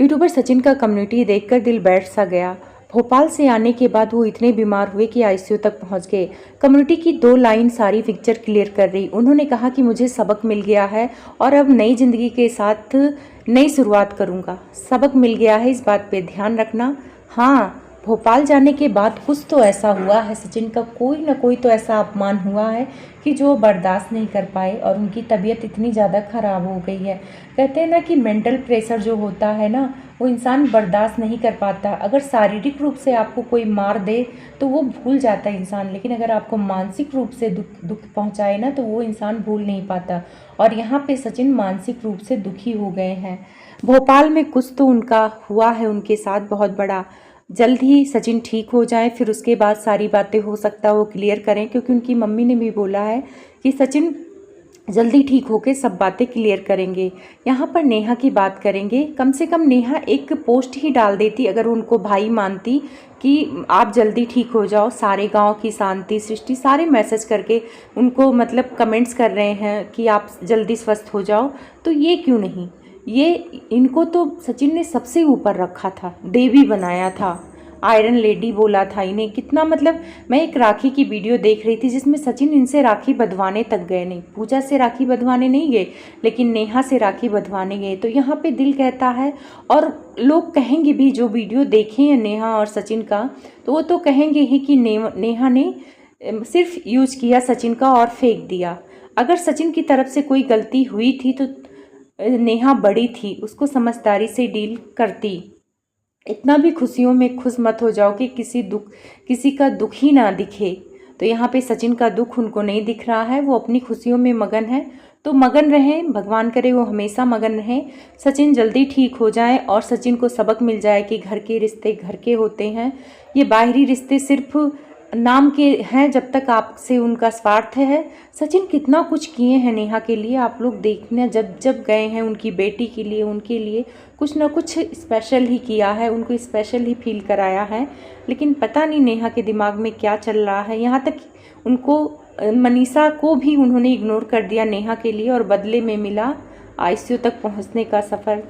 YouTuber Sachin का community देखकर दिल बैठ सा गया। भोपाल से आने के बाद वो इतने बीमार हुए कि आईसीयू तक पहुंच गए। कम्युनिटी की 2 लाइन सारी पिक्चर क्लियर कर रही। उन्होंने कहा कि मुझे सबक मिल गया है और अब नई जिंदगी के साथ नई शुरुआत करूंगा। सबक मिल गया है, इस बात पे ध्यान रखना। हाँ, भोपाल जाने के बाद कुछ तो ऐसा हुआ है सचिन का, कोई ना कोई तो ऐसा अपमान हुआ है कि जो बर्दाश्त नहीं कर पाए और उनकी तबीयत इतनी ज़्यादा ख़राब हो गई है। कहते हैं ना कि मेंटल प्रेशर जो होता है ना, वो इंसान बर्दाश्त नहीं कर पाता। अगर शारीरिक रूप से आपको कोई मार दे तो वो भूल जाता है इंसान, लेकिन अगर आपको मानसिक रूप से दुख पहुंचाए ना तो वो इंसान भूल नहीं पाता। और यहाँ पे सचिन मानसिक रूप से दुखी हो गए हैं। भोपाल में कुछ तो उनका हुआ है उनके साथ बहुत बड़ा। जल्द ही सचिन ठीक हो जाए, फिर उसके बाद सारी बातें हो सकता है वो क्लियर करें, क्योंकि उनकी मम्मी ने भी बोला है कि सचिन जल्दी ठीक होके सब बातें क्लियर करेंगे। यहाँ पर नेहा की बात करेंगे। कम से कम नेहा एक पोस्ट ही डाल देती अगर उनको भाई मानती कि आप जल्दी ठीक हो जाओ। सारे गांव की शांति सृष्टि सारे मैसेज करके उनको मतलब कमेंट्स कर रहे हैं कि आप जल्दी स्वस्थ हो जाओ, तो ये क्यों नहीं? ये इनको तो सचिन ने सबसे ऊपर रखा था, देवी बनाया था, आयरन लेडी बोला था इन्हें। कितना मतलब, मैं एक राखी की वीडियो देख रही थी जिसमें सचिन इनसे राखी बंधवाने तक गए नहीं, पूजा से राखी बंधवाने नहीं गए, लेकिन नेहा से राखी बंधवाने गए। तो यहाँ पे दिल कहता है, और लोग कहेंगे भी जो वीडियो देखे हैं नेहा और सचिन का, तो वो तो कहेंगे ही कि नेहा ने सिर्फ यूज किया सचिन का और फेंक दिया। अगर सचिन की तरफ से कोई गलती हुई थी तो नेहा बड़ी थी, उसको समझदारी से डील करती। इतना भी खुशियों में खुश मत हो जाओ कि किसी का दुख ही ना दिखे। तो यहाँ पे सचिन का दुख उनको नहीं दिख रहा है, वो अपनी खुशियों में मगन है। तो मगन रहें, भगवान करे वो हमेशा मगन रहें। सचिन जल्दी ठीक हो जाए और सचिन को सबक मिल जाए कि घर के रिश्ते घर के होते हैं। ये बाहरी रिश्ते सिर्फ नाम के हैं, जब तक आपसे उनका स्वार्थ है। सचिन कितना कुछ किए हैं नेहा के लिए, आप लोग देखने जब जब गए हैं उनकी बेटी के लिए, उनके लिए कुछ ना कुछ स्पेशल ही किया है, उनको स्पेशल ही फील कराया है। लेकिन पता नहीं नेहा के दिमाग में क्या चल रहा है। यहाँ तक उनको मनीषा को भी उन्होंने इग्नोर कर दिया नेहा के लिए, और बदले में मिला आईसीयू तक पहुँचने का सफ़र।